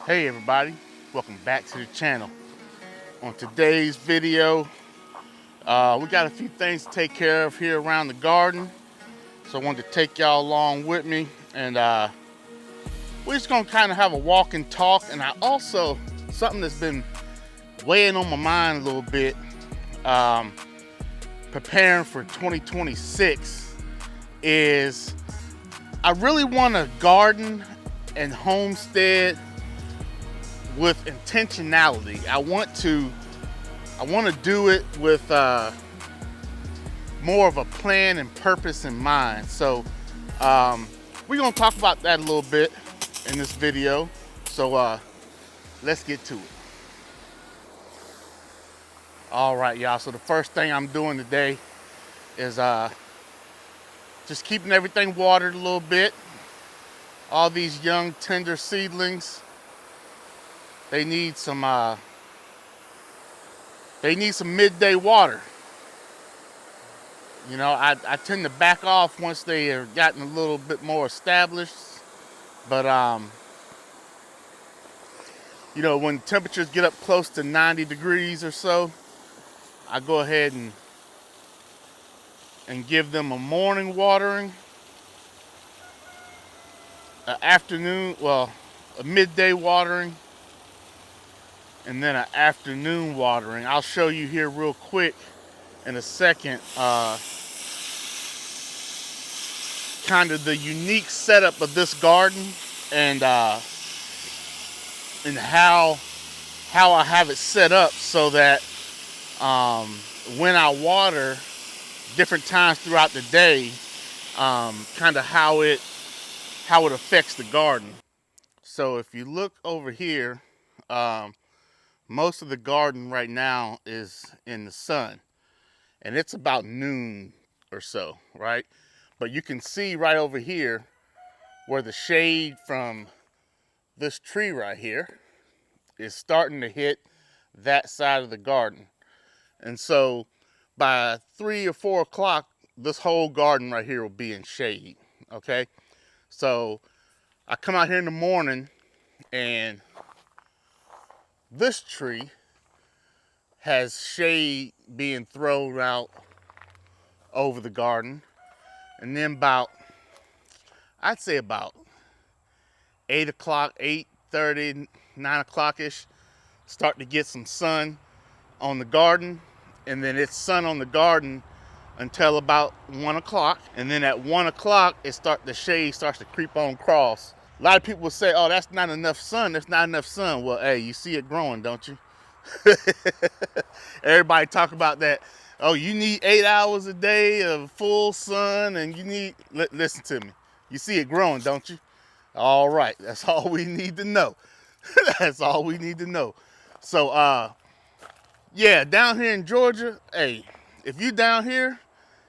Hey everybody, welcome back to the channel. On today's video, we got a few things to take care of here around the garden. So I wanted to take y'all along with me, and we're just gonna kind of have a walk and talk. And I also, something that's been weighing on my mind a little bit, preparing for 2026, is I really want to garden and homestead with intentionality. I want to do it with more of a plan and purpose in mind. So we're gonna talk about that a little bit in this video. So let's get to it. All right, y'all. So the first thing I'm doing today is just keeping everything watered a little bit. All these young tender seedlings, they need some midday water. You know, I tend to back off once they have gotten a little bit more established. But you know, when temperatures get up close to 90 degrees or so, I go ahead and give them a morning watering, a midday watering, and then an afternoon watering. I'll show you here real quick in a second kind of the unique setup of this garden, and how I have it set up so that when I water different times throughout the day, kind of how it affects the garden. So if you look over here, most of the garden right now is in the sun, and it's about noon or so, right? But you can see right over here where the shade from this tree right here is starting to hit that side of the garden. And so by 3 or 4 o'clock, this whole garden right here will be in shade, okay? So I come out here in the morning, and this tree has shade being thrown out over the garden. And then I'd say about 8 o'clock, 8:30, 9 o'clock-ish, start to get some sun on the garden. And then it's sun on the garden until about 1 o'clock. And then at 1 o'clock, the shade starts to creep on across. A lot of people will say, oh, that's not enough sun. That's not enough sun. Well, hey, you see it growing, don't you? Everybody talk about that. Oh, you need 8 hours a day of full sun, and you need, listen to me. You see it growing, don't you? All right, that's all we need to know. That's all we need to know. So, yeah, down here in Georgia, hey, if you down here,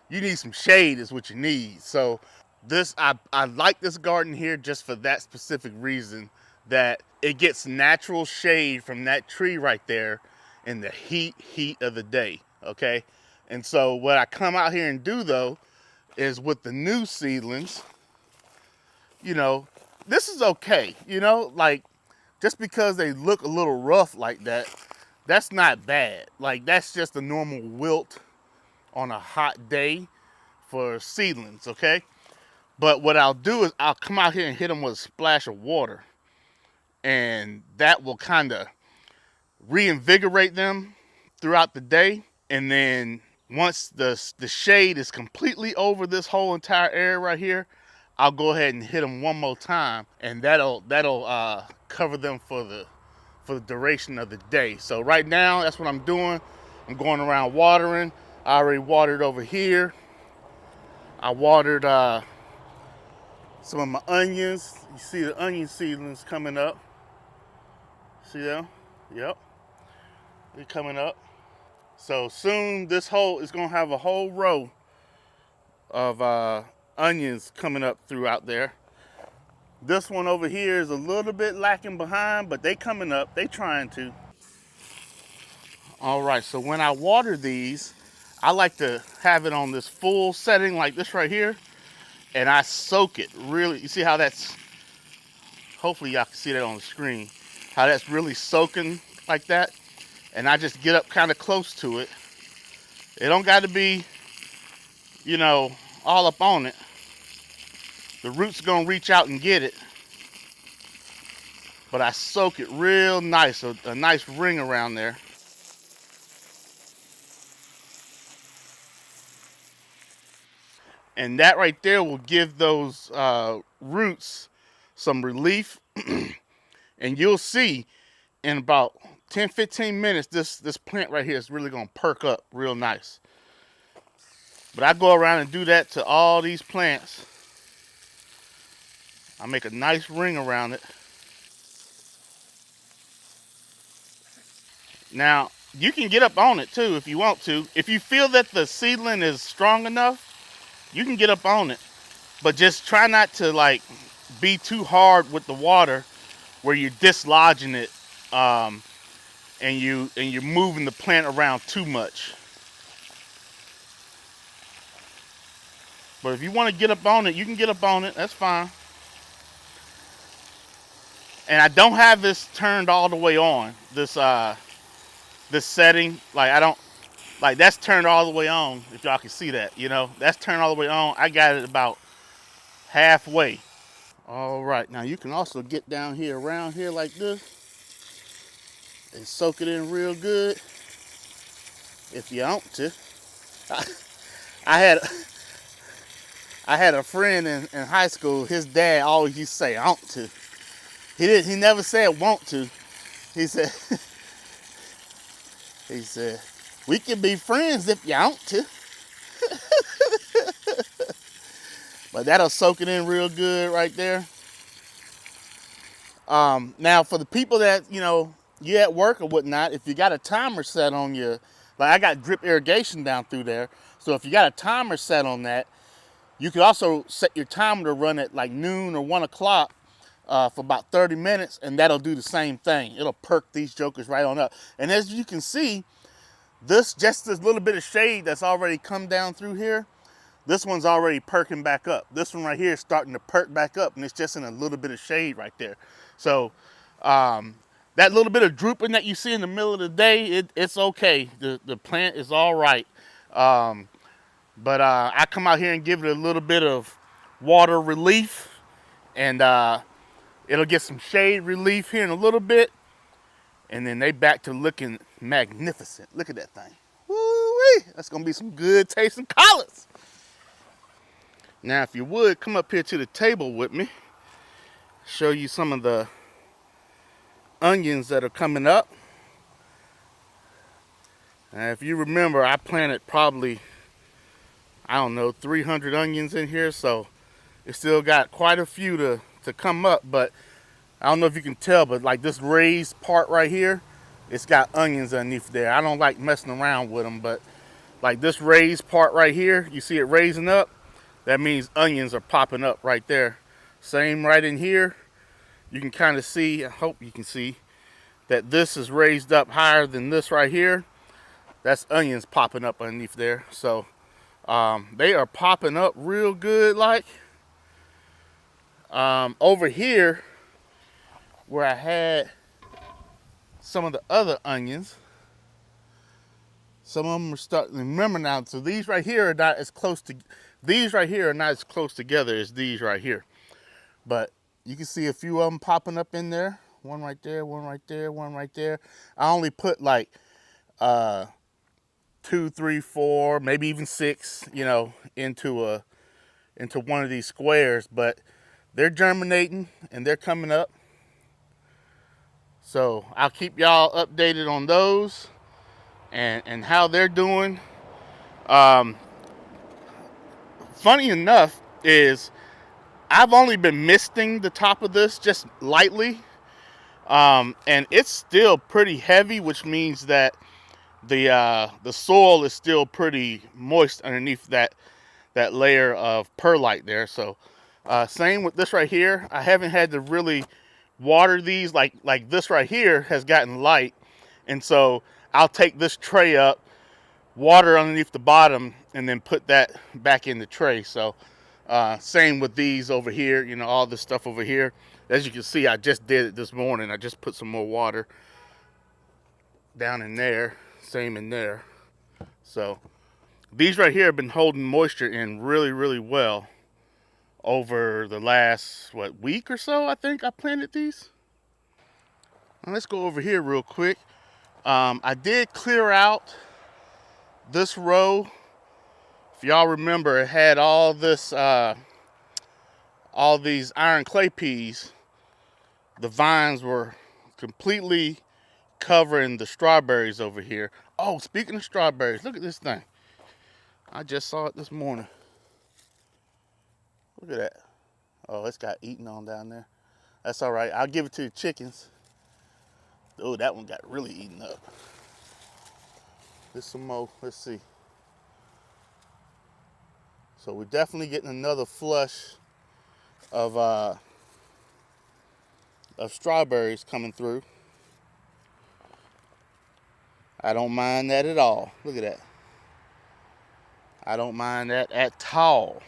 you need some shade is what you need. So I like this garden here just for that specific reason, that it gets natural shade from that tree right there in the heat of the day, okay? And so what I come out here and do, though, is with the new seedlings, you know, this is okay, you know, like, just because they look a little rough like that, that's not bad. Like, that's just a normal wilt on a hot day for seedlings, okay? But what I'll do is I'll come out here and hit them with a splash of water, and that will kind of reinvigorate them throughout the day. And then once the shade is completely over this whole entire area right here, I'll go ahead and hit them one more time, and that'll cover them for the duration of the day. So right now, that's what I'm doing. I'm going around watering. I already watered over here. I watered some of my onions. You see the onion seedlings coming up. See them? Yep. They're coming up. So soon this hole is gonna have a whole row of onions coming up throughout there. This one over here is a little bit lacking behind, but they coming up. They trying to. All right, so when I water these, I like to have it on this full setting like this right here, and I soak it really. You see how that's, hopefully y'all can see that on the screen. how that's really soaking like that. And I just get up kind of close to it. It don't got to be, you know, all up on it. The roots gonna reach out and get it. But I soak it real nice, a nice ring around there. And that right there will give those roots some relief. And you'll see in about 10-15 minutes, this plant right here is really gonna perk up real nice. But I go around and do that to all these plants. I make a nice ring around it. Now, you can get up on it too if you want to. If you feel that the seedling is strong enough, you can get up on it. But just try not to like be too hard with the water where you're dislodging it, and you're moving the plant around too much. But if you want to get up on it, you can get up on it. That's fine. And I don't have this turned all the way on. This setting, like I don't, like that's turned all the way on. If y'all can see that, you know, that's turned all the way on. I got it about halfway. All right, now you can also get down here around here like this and soak it in real good if you want to. I had I had a friend in high school. His dad always used to say "want to." He never said "want to." He said he said we can be friends if you want to. But that'll soak it in real good right there. Now for the people that, you know, you at work or whatnot, if you got a timer set on your, like I got drip irrigation down through there, so if you got a timer set on that, you could also set your timer to run at like noon or 1 o'clock for about 30 minutes, and that'll do the same thing. It'll perk these jokers right on up. And as you can see, just this little bit of shade that's already come down through here, this one's already perking back up. This one right here is starting to perk back up, and it's just in a little bit of shade right there. So that little bit of drooping that you see in the middle of the day, it's okay. The plant is all right. But I come out here and give it a little bit of water relief, and it'll get some shade relief here in a little bit, and then they back to looking magnificent. Look at that thing. Woo-wee! That's gonna be some good tasting collards. Now, if you would, come up here to the table with me. Show you some of the onions that are coming up. Now, if you remember, I planted probably, I don't know, 300 onions in here, so it still got quite a few to come up. But I don't know if you can tell, but like this raised part right here, it's got onions underneath there. I don't like messing around with them, but like this raised part right here, you see it raising up? That means onions are popping up right there. Same right in here. You can kind of see, I hope you can see, that this is raised up higher than this right here. That's onions popping up underneath there. So they are popping up real good. Like over here where I had some of the other onions, some of them are starting, remember now, so these right here are not as close to, these right here are not as close together as these right here. But you can see a few of them popping up in there. One right there, one right there, one right there. I only put like 2, 3, 4, maybe even 6, you know, into one of these squares, but they're germinating and they're coming up. So I'll keep y'all updated on those and how they're doing. Funny enough is I've only been misting the top of this just lightly, and it's still pretty heavy, which means that the soil is still pretty moist underneath that layer of perlite there. So same with this right here. I haven't had to really water these, like this right here has gotten light, and so I'll take this tray up, water underneath the bottom, and then put that back in the tray. So same with these over here, you know, all this stuff over here. As you can see, I just did it this morning. I just put some more water down in there, same in there. So these right here have been holding moisture in really, really well over the last, week or so, I think I planted these. Now let's go over here real quick. I did clear out this row. If y'all remember, it had all these iron clay peas. The vines were completely covering the strawberries over here. Oh, speaking of strawberries, look at this thing. I just saw it this morning. Look at that. Oh, it's got eaten on down there. That's all right. I'll give it to the chickens. Oh, that one got really eaten up. There's some more. Let's see. So we're definitely getting another flush of strawberries coming through. I don't mind that at all. Look at that. I don't mind that at all.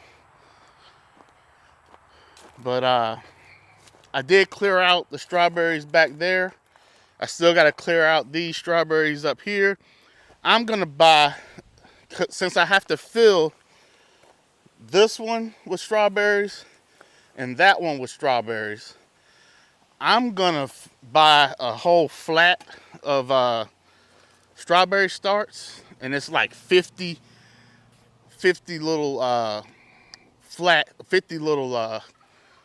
But I did clear out the strawberries back there. I still got to clear out these strawberries up here. I'm going to buy, since I have to fill this one with strawberries and that one with strawberries, I'm going to buy a whole flat of strawberry starts. And it's like 50 little flat, 50 little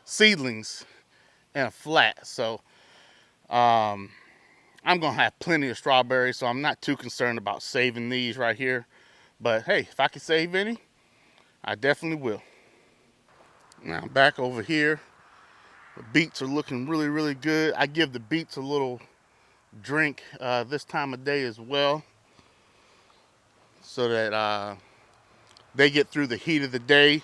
seedlings in a flat. So I'm gonna have plenty of strawberries, so I'm not too concerned about saving these right here. But hey, if I can save any, I definitely will. Now back over here, the beets are looking really, really good. I give the beets a little drink this time of day as well, so that they get through the heat of the day.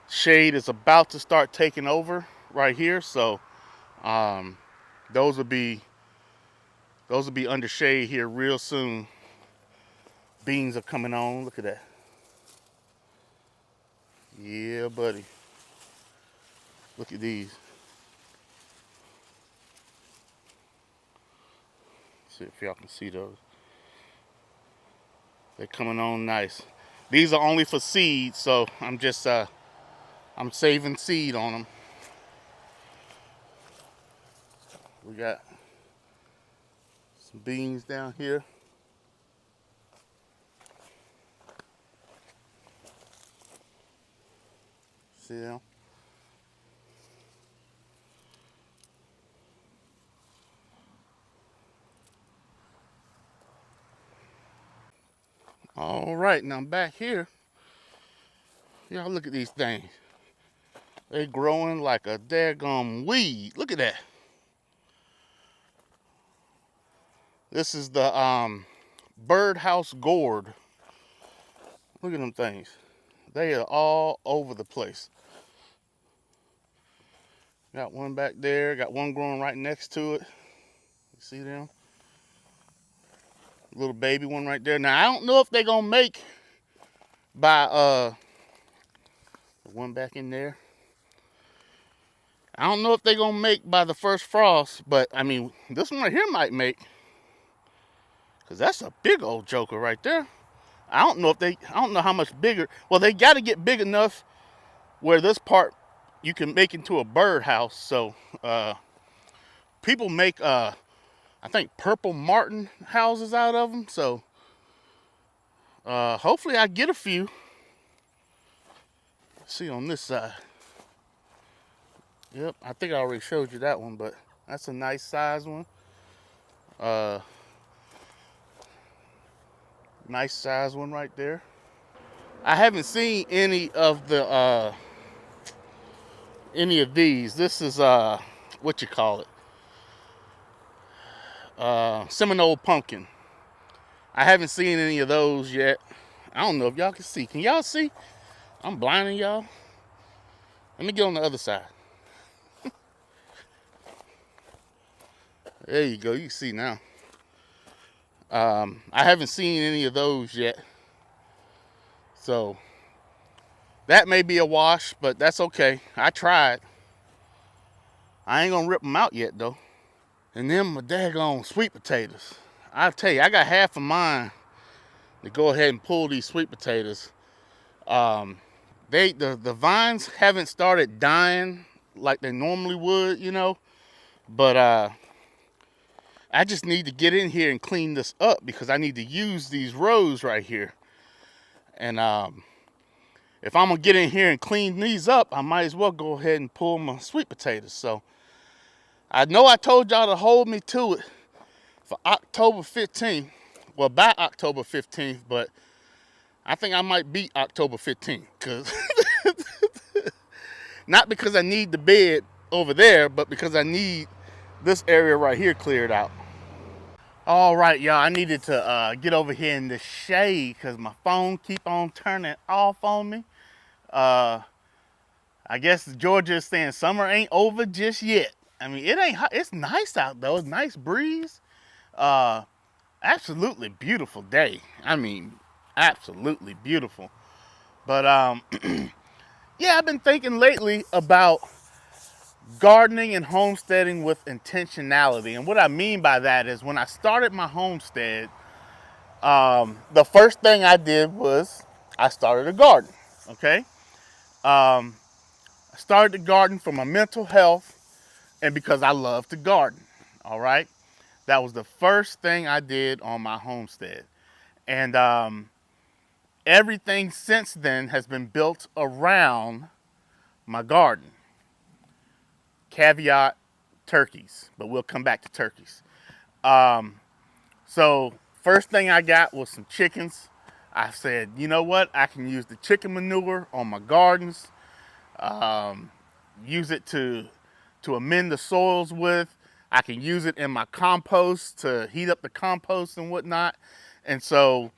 Shade is about to start taking over right here, so those will be under shade here real soon. Beans are coming on. Look at that. Yeah, buddy. Look at these. See if y'all can see those. They're coming on nice. These are only for seed, so I'm just I'm saving seed on them. We got some beans down here. See them? All right, now I'm back here. Y'all look at these things. They growing like a daggum weed. Look at that. This is the birdhouse gourd. Look at them things. They are all over the place. Got one back there. Got one growing right next to it. You see them? Little baby one right there. Now, I don't know if they're going to make by the one back in there. I don't know if they're going to make by the first frost, but I mean, this one right here might make. Because that's a big old joker right there. I don't know how much bigger. Well, they got to get big enough where this part you can make into a birdhouse. So people make, I think, purple martin houses out of them. So hopefully I get a few. Let's see on this side. Yep, I think I already showed you that one, but that's a nice size one. Nice size one right there. I haven't seen any of these. This is what you call it? Seminole pumpkin. I haven't seen any of those yet. I don't know if y'all can see. Can y'all see? I'm blinding y'all. Let me get on the other side. There you go. You can see now. I haven't seen any of those yet. So that may be a wash, but that's okay. I tried. I ain't gonna rip them out yet though. And then my daggone sweet potatoes. I tell you, I got half of mine to go ahead and pull these sweet potatoes. The vines haven't started dying like they normally would, you know. But I just need to get in here and clean this up because I need to use these rows right here. And if I'm gonna get in here and clean these up, I might as well go ahead and pull my sweet potatoes. So I know I told y'all to hold me to it for October 15th. Well, by October 15th, but I think I might beat October 15th. Cause not because I need the bed over there, but because I need this area right here cleared out. All right, y'all, I needed to get over here in the shade because my phone keep on turning off on me. I guess Georgia is saying summer ain't over just yet. I mean, it ain't hot. It's nice out though. It's nice breeze. Absolutely beautiful day. I mean, absolutely beautiful. But yeah, I've been thinking lately about gardening and homesteading with intentionality. And what I mean by that is when I started my homestead, the first thing I did was I started a garden. Okay. I started the garden for my mental health and because I love to garden. All right. That was the first thing I did on my homestead. And everything since then has been built around my garden. Caveat, turkeys, but we'll come back to turkeys. So first thing I got was some chickens. I said, you know what? I can use the chicken manure on my gardens, use it to amend the soils with. I can use it in my compost to heat up the compost and whatnot. And so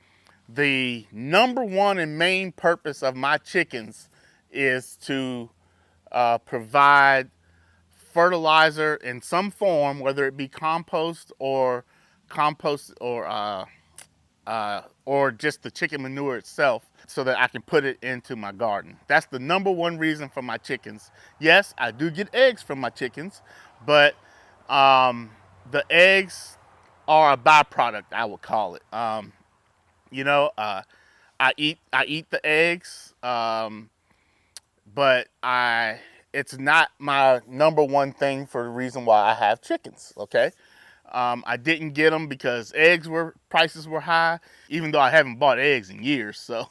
the number one and main purpose of my chickens is to provide fertilizer in some form, whether it be compost or just the chicken manure itself, so that I can put it into my garden. That's the number one reason for my chickens. Yes, I do get eggs from my chickens, but the eggs are a byproduct, I would call it. You know, I eat the eggs, but it's not my number one thing for the reason why I have chickens. Okay, I didn't get them because prices were high, even though I haven't bought eggs in years. So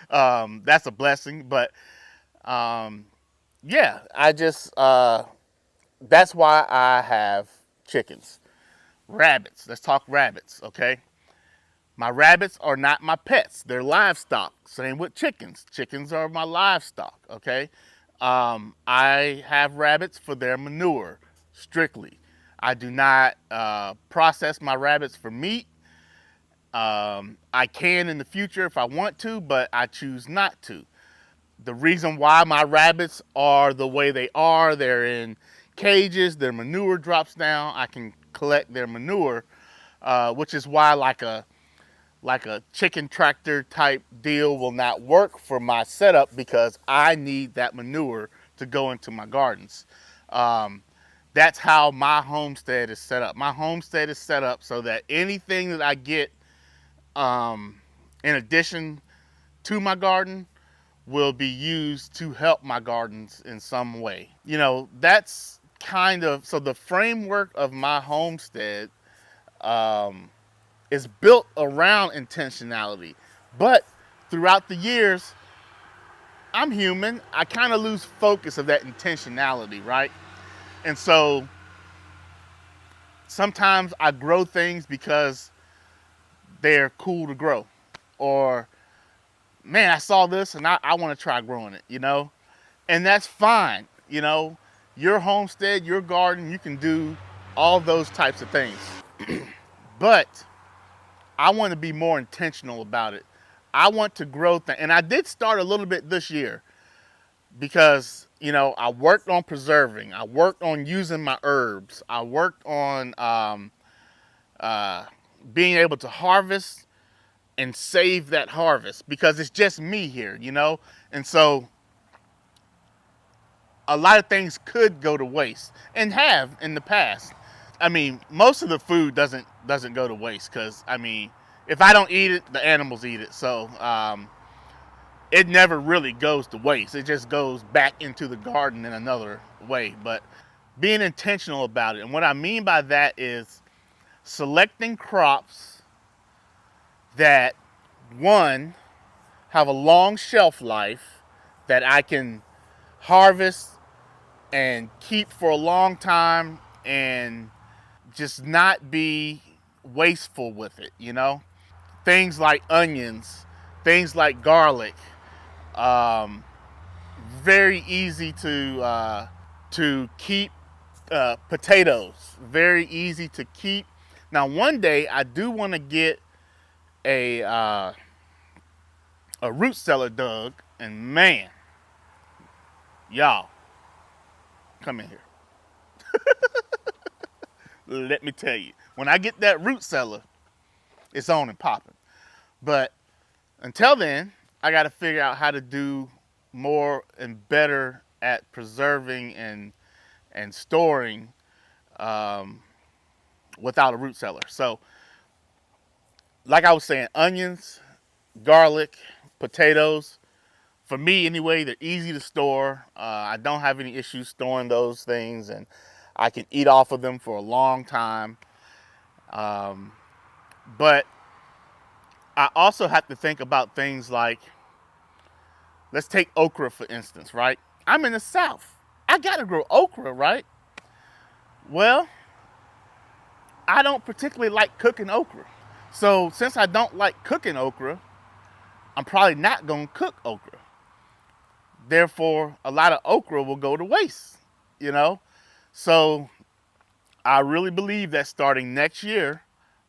that's a blessing. But yeah, I just that's why I have chickens. Rabbits. Let's talk rabbits. Okay. My rabbits are not my pets. They're livestock. Same with chickens. Chickens are my livestock, okay? I have rabbits for their manure, strictly. I do not process my rabbits for meat. I can in the future if I want to, but I choose not to. The reason why my rabbits are the way they are, they're in cages, their manure drops down, I can collect their manure, which is why like a chicken tractor type deal will not work for my setup because I need that manure to go into my gardens. That's how my homestead is set up. My homestead is set up so that anything that I get in addition to my garden will be used to help my gardens in some way. You know, that's so the framework of my homestead is built around intentionality. But throughout the years, I'm human. I kind of lose focus of that intentionality, right? And so sometimes I grow things because they're cool to grow. Or, man, I saw this and I want to try growing it, you know? And that's fine, you know? Your homestead, your garden, you can do all those types of things. But I want to be more intentional about it. I want to grow things. And I did start a little bit this year because, you know, I worked on preserving. I worked on using my herbs. I worked on being able to harvest and save that harvest because it's just me here, you know? And so a lot of things could go to waste and have in the past. I mean, most of the food doesn't go to waste because I mean, if I don't eat it, the animals eat it. So it never really goes to waste. It just goes back into the garden in another way. But being intentional about it, and what I mean by that is selecting crops that one have a long shelf life that I can harvest and keep for a long time and just not be wasteful with it, you know? Things like onions, things like garlic, um, very easy to keep. Potatoes, very easy to keep. Now, one day I do want to get a root cellar dug, and man, y'all, come in here. Let me tell you, when I get that root cellar, it's on and popping. But until then, I got to figure out how to do more and better at preserving and storing without a root cellar. So, like I was saying, onions, garlic, potatoes. For me, anyway, they're easy to store. I don't have any issues storing those things, and I can eat off of them for a long time. But I also have to think about things like, let's take okra for instance, right? I'm in the South. I gotta grow okra, right? Well, I don't particularly like cooking okra. So since I don't like cooking okra, I'm probably not gonna cook okra. Therefore, a lot of okra will go to waste, you know? So I really believe that starting next year,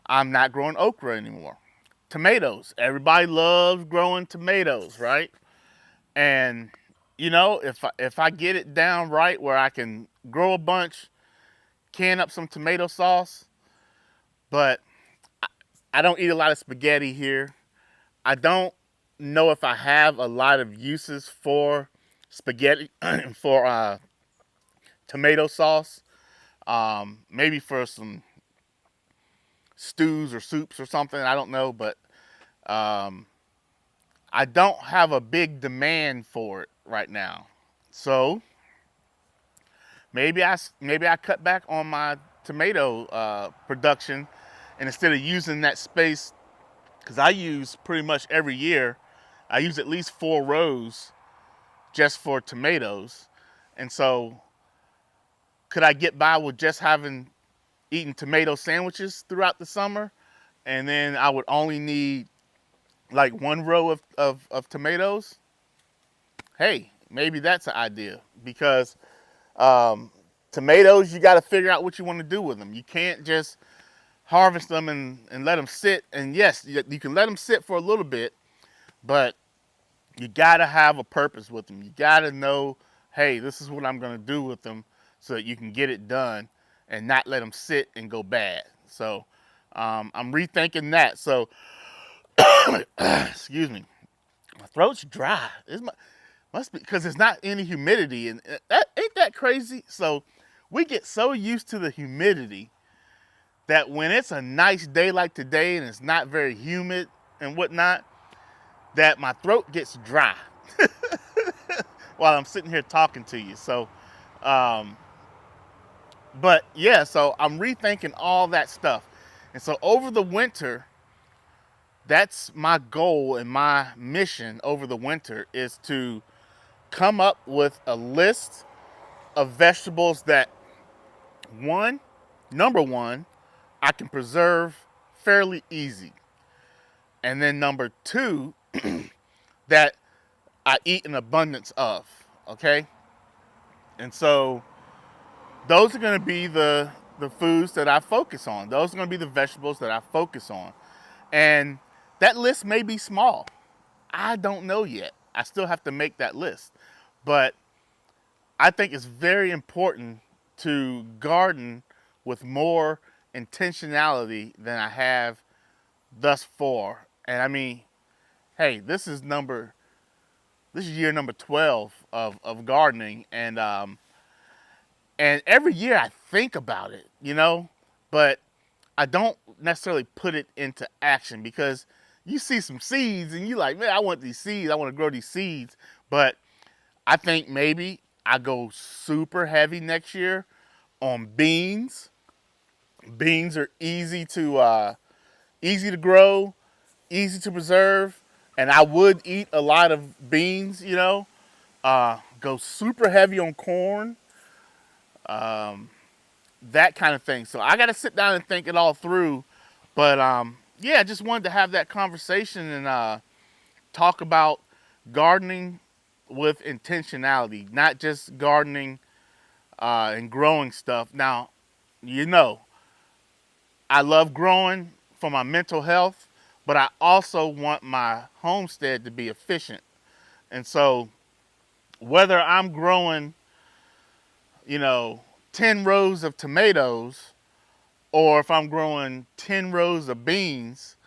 I'm not growing okra anymore. Tomatoes. Everybody loves growing tomatoes, right? And you know, if I get it down right where I can grow a bunch, can up some tomato sauce, but I don't eat a lot of spaghetti here. I don't know if I have a lot of uses for spaghetti for tomato sauce. Maybe for some stews or soups or something. I don't know, but I don't have a big demand for it right now. So maybe I cut back on my tomato production, and instead of using that space, because I use pretty much every year, I use at least 4 rows just for tomatoes. And so could I get by with just having eating tomato sandwiches throughout the summer, and then I would only need like 1 row of tomatoes? Hey, maybe that's an idea, because tomatoes, you got to figure out what you want to do with them. You can't just harvest them and let them sit. And yes, you can let them sit for a little bit, but you got to have a purpose with them. You got to know, hey, this is what I'm going to do with them, so that you can get it done and not let them sit and go bad. So I'm rethinking that. So excuse me, my throat's dry. Must be because there's not any humidity, and ain't that crazy? So we get so used to the humidity that when it's a nice day like today and it's not very humid and whatnot, that my throat gets dry while I'm sitting here talking to you. So, but yeah, so I'm rethinking all that stuff. And so over the winter, that's my goal and my mission over the winter, is to come up with a list of vegetables that, number one, I can preserve fairly easy. And then number two, that I eat an abundance of, okay? And so those are gonna be the foods that I focus on. Those are gonna be the vegetables that I focus on. And that list may be small. I don't know yet. I still have to make that list. But I think it's very important to garden with more intentionality than I have thus far. And I mean, hey, this is this is year number 12 of gardening, and every year I think about it, but I don't necessarily put it into action because you see some seeds and you like, man, I want these seeds. I want to grow these seeds. But I think maybe I go super heavy next year on beans. Beans are easy to grow, easy to preserve, and I would eat a lot of beans. Go super heavy on corn, that kind of thing. So I got to sit down and think it all through. But yeah, I just wanted to have that conversation and talk about gardening with intentionality, not just gardening and growing stuff. Now, I love growing for my mental health, but I also want my homestead to be efficient. And so, whether I'm growing, 10 rows of tomatoes, or if I'm growing 10 rows of beans,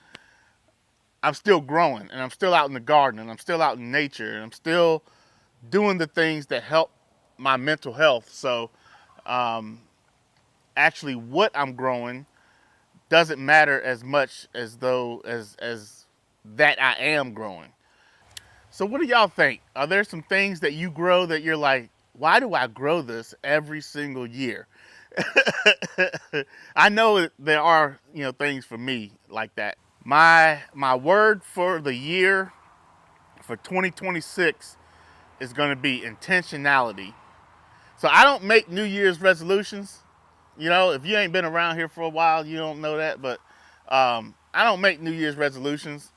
I'm still growing and I'm still out in the garden and I'm still out in nature and I'm still doing the things that help my mental health. So actually what I'm growing doesn't matter as much as that I am growing. So what do y'all think? Are there some things that you grow that you're like, why do I grow this every single year? I know there are, things for me like that. My word for the year for 2026 is going to be intentionality. So I don't make New Year's resolutions. If you ain't been around here for a while, you don't know that. But I don't make New Year's resolutions.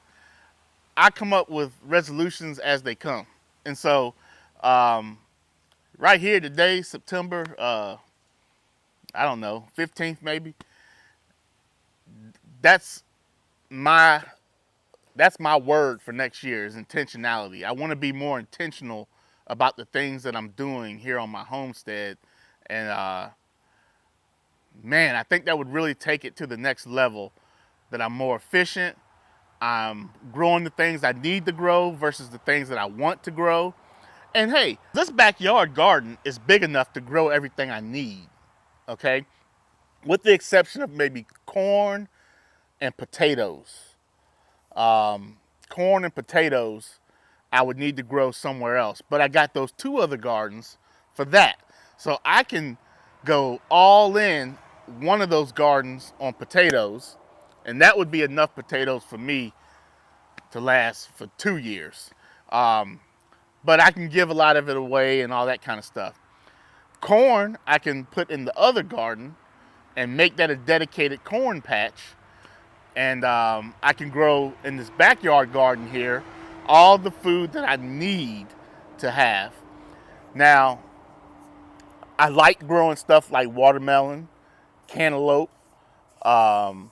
I come up with resolutions as they come. And so right here today, September, I don't know, 15th maybe. That's my word for next year is intentionality. I want to be more intentional about the things that I'm doing here on my homestead. And man, I think that would really take it to the next level, that I'm more efficient. I'm growing the things I need to grow versus the things that I want to grow. And hey, this backyard garden is big enough to grow everything I need, okay? With the exception of maybe corn and potatoes. Corn and potatoes I would need to grow somewhere else. But I got those two other gardens for that. So I can go all in one of those gardens on potatoes, and that would be enough potatoes for me to last for 2 years. But I can give a lot of it away and all that kind of stuff. Corn I can put in the other garden and make that a dedicated corn patch. And I can grow in this backyard garden here all the food that I need to have. Now, I like growing stuff like watermelon, cantaloupe. Um,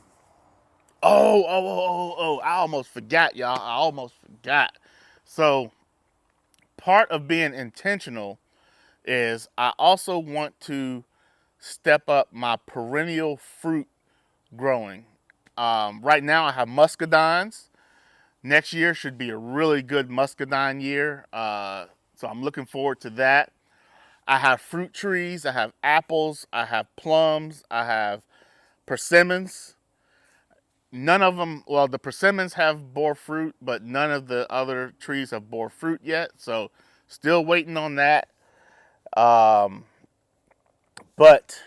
I almost forgot, y'all. I almost forgot. So, part of being intentional is I also want to step up my perennial fruit growing. Right now, I have muscadines. Next year should be a really good muscadine year, so I'm looking forward to that. I have fruit trees, I have apples, I have plums, I have persimmons. None of them, well, the persimmons have bore fruit, but none of the other trees have bore fruit yet, so still waiting on that. Um, but,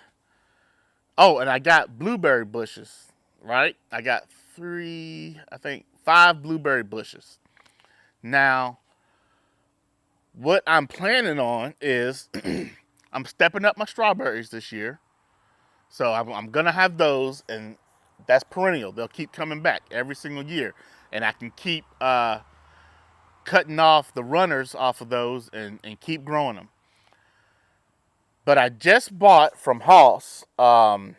and I got blueberry bushes, right? I got 5 blueberry bushes. Now, what I'm planning on is I'm stepping up my strawberries this year. So I'm going to have those, and that's perennial. They'll keep coming back every single year. And I can keep cutting off the runners off of those and keep growing them. But I just bought from Hoss, I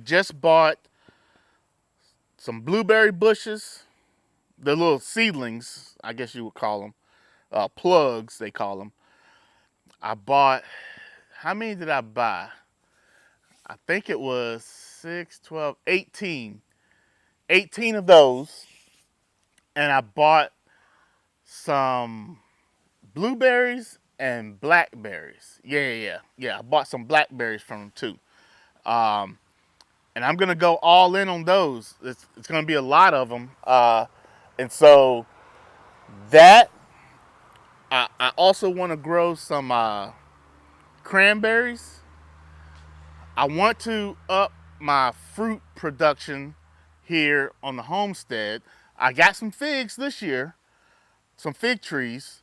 just bought some blueberry bushes, the little seedlings, I guess you would call them. Plugs, they call them. I bought, how many did I buy? I think it was 6, 12, 18. 18 of those. And I bought some blueberries and blackberries. Yeah. I bought some blackberries from them too. Um, and I'm gonna go all in on those. It's gonna be a lot of them. And so that I also want to grow some cranberries. I want to up my fruit production here on the homestead. I got some figs this year, some fig trees,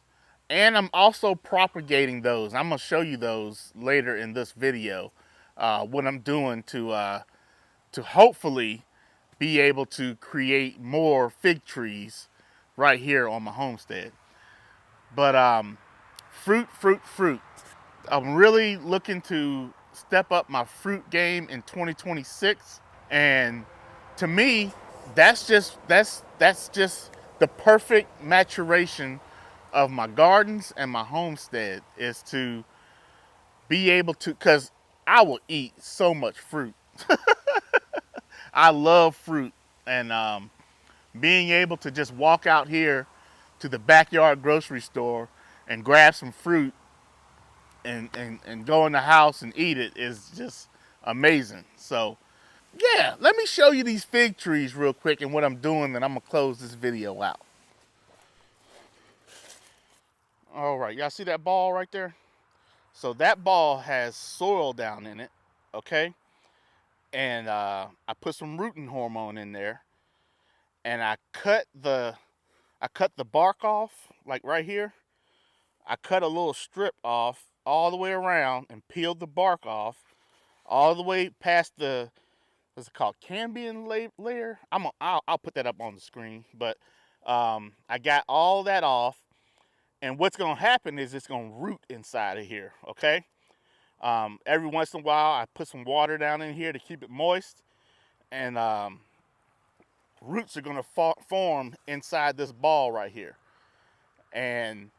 and I'm also propagating those. I'm gonna show you those later in this video, what I'm doing to hopefully be able to create more fig trees right here on my homestead. But fruit. I'm really looking to step up my fruit game in 2026, and to me, that's just the perfect maturation of my gardens and my homestead, is to be able to, because I will eat so much fruit. I love fruit, and being able to just walk out here to the backyard grocery store and grab some fruit and go in the house and eat it is just amazing. So yeah, let me show you these fig trees real quick and what I'm doing, and I'm gonna close this video out. All right, y'all see that ball right there? So that ball has soil down in it, okay? And I put some rooting hormone in there, and I cut the bark off, like right here. I cut a little strip off all the way around and peeled the bark off all the way past the, what's it called, cambium layer. I'll put that up on the screen, but I got all that off, and what's gonna happen is it's gonna root inside of here, okay? Every once in a while, I put some water down in here to keep it moist, and roots are gonna form inside this ball right here. And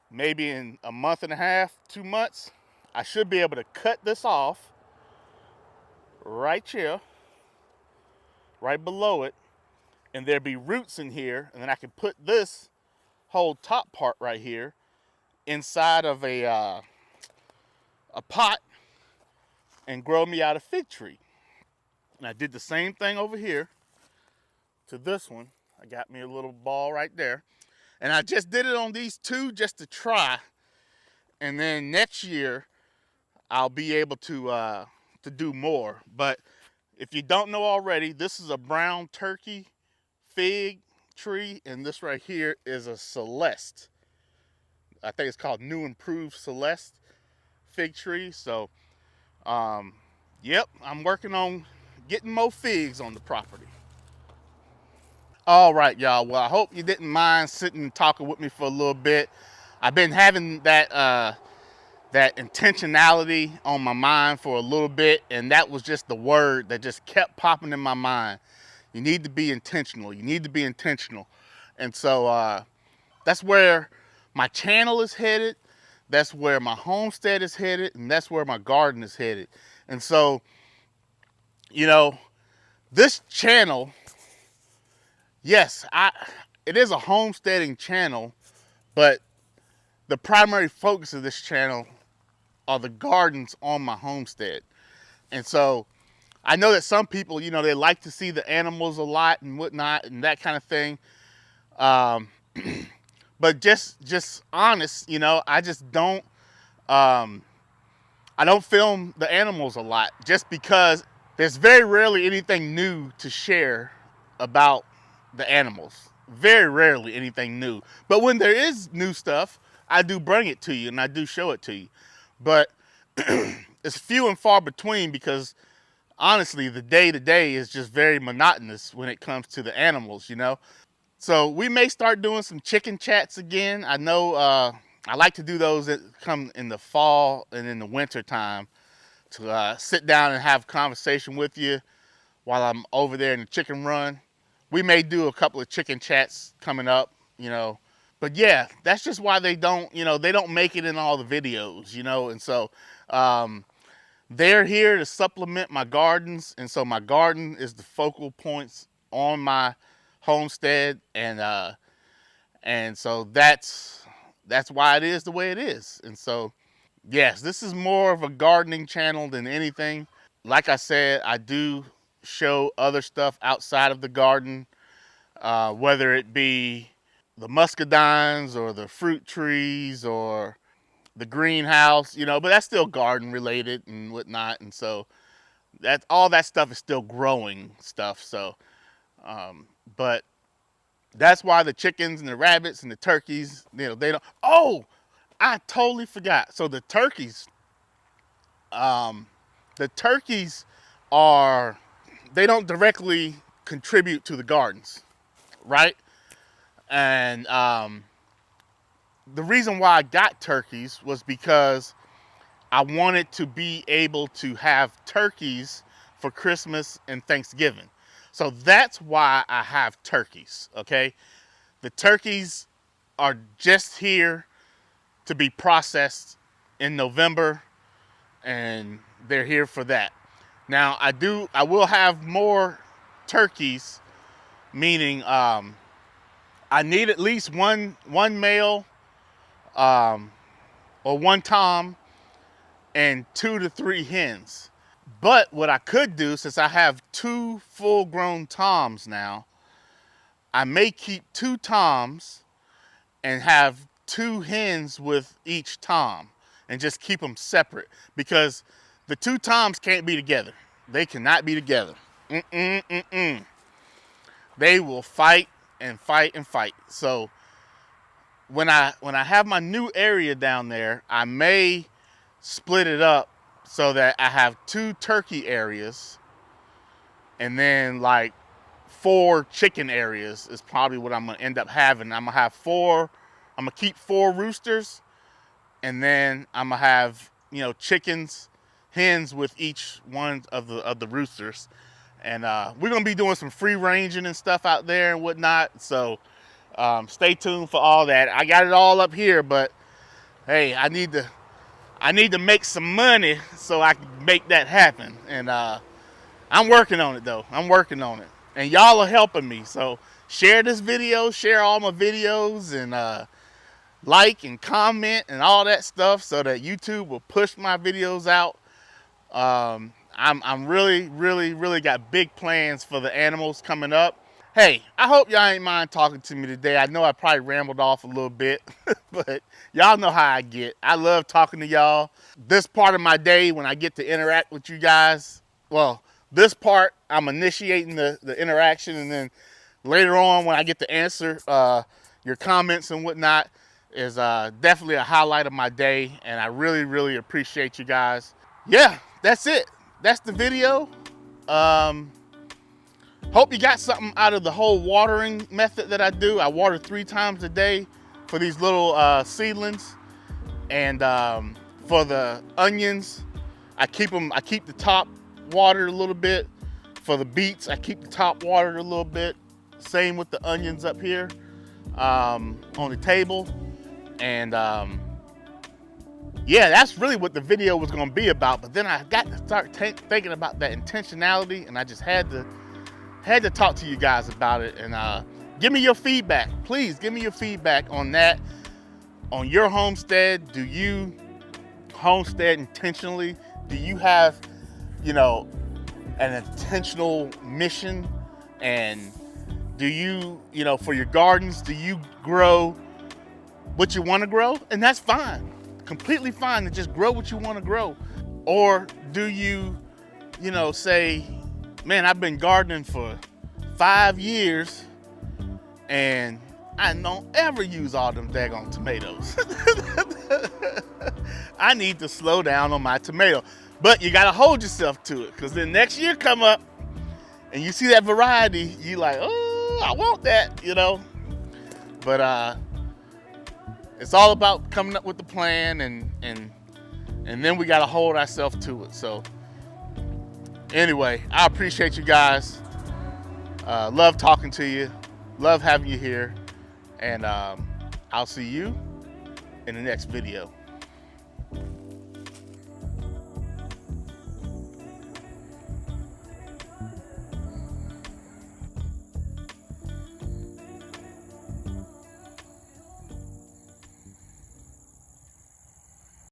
maybe in a month and a half, 2 months, I should be able to cut this off right here, right below it, and there'll be roots in here, and then I can put this whole top part right here inside of a pot and grow me out a fig tree. And I did the same thing over here to this one. I got me a little ball right there, and I just did it on these two just to try, and then next year I'll be able to do more. But if you don't know already, this is a brown turkey fig tree, and this right here is a Celeste. I think it's called New Improved Celeste fig tree. So yep, I'm working on getting more figs on the property. All right, y'all. Well, I hope you didn't mind sitting and talking with me for a little bit. I've been having that intentionality on my mind for a little bit, and that was just the word that just kept popping in my mind. You need to be intentional. You need to be intentional. And so that's where my channel is headed. That's where my homestead is headed, and that's where my garden is headed. And so, this channel, yes, it is a homesteading channel, but the primary focus of this channel are the gardens on my homestead. And so I know that some people, they like to see the animals a lot and whatnot and that kind of thing. But just honest, I just don't, I don't film the animals a lot, just because there's very rarely anything new to share about the animals. Very rarely anything new. But when there is new stuff, I do bring it to you and I do show it to you. But it's few and far between, because honestly, the day-to-day is just very monotonous when it comes to the animals, So we may start doing some chicken chats again. I know I like to do those that come in the fall and in the winter time, to sit down and have a conversation with you while I'm over there in the chicken run. We may do a couple of chicken chats coming up, But yeah, that's just why they don't make it in all the videos, And so they're here to supplement my gardens. And so my garden is the focal points on my homestead. And so that's that's why it is the way it is. And so, yes, this is more of a gardening channel than anything. Like I said, I do show other stuff outside of the garden, whether it be the muscadines or the fruit trees or the greenhouse, but that's still garden related and whatnot. And so all that stuff is still growing stuff. So, but that's why the chickens and the rabbits and the turkeys, they don't. Oh, I totally forgot. So the turkeys are, they don't directly contribute to the gardens, right? And the reason why I got turkeys was because I wanted to be able to have turkeys for Christmas and Thanksgiving. So that's why I have turkeys, okay? The turkeys are just here to be processed in November, and they're here for that. Now, I will have more turkeys, meaning I need at least one male or one tom and 2 to 3 hens. But what I could do, since I have 2 full-grown toms now, I may keep 2 toms and have 2 hens with each tom and just keep them separate, because the 2 toms can't be together. They cannot be together. They will fight and fight and fight. So when I have my new area down there, I may split it up so that I have 2 turkey areas, and then like 4 chicken areas is probably what I'm gonna end up having. I'm gonna keep 4 roosters, and then I'm gonna have, chickens, hens with each one of the roosters. And we're gonna be doing some free ranging and stuff out there and whatnot. So stay tuned for all that. I got it all up here, but hey, I need to make some money so I can make that happen. And I'm working on it though. I'm working on it. And y'all are helping me. So share this video, share all my videos, and like and comment and all that stuff so that YouTube will push my videos out. I'm really got big plans for the animals coming up. Hey, I hope y'all ain't mind talking to me today. I know I probably rambled off a little bit, but y'all know how I get. I love talking to y'all. This part of my day when I get to interact with you guys, well, this part I'm initiating the interaction, and then later on when I get to answer your comments and whatnot is definitely a highlight of my day, and I really appreciate you guys. Yeah, that's it. That's the video. Hope you got something out of the whole watering method that I do. I water 3 times a day for these little seedlings, and for the onions, I keep the top watered a little bit. For the beets, I keep the top watered a little bit. Same with the onions up here on the table. And yeah, that's really what the video was going to be about. But then I got to start thinking about that intentionality, and I just had to talk to you guys about it. And give me your feedback. Please give me your feedback on that. On your homestead, do you homestead intentionally? Do you have, an intentional mission? And do you, for your gardens, do you grow what you want to grow? And that's fine. Completely fine to just grow what you want to grow. Or do you, say, man, I've been gardening for 5 years and I don't ever use all them daggone tomatoes. I need to slow down on my tomato. But you gotta hold yourself to it, because then next year come up and you see that variety, you like, oh, I want that, But it's all about coming up with the plan, and then we gotta hold ourselves to it. So anyway, I appreciate you guys. Love talking to you. Love having you here. And I'll see you in the next video.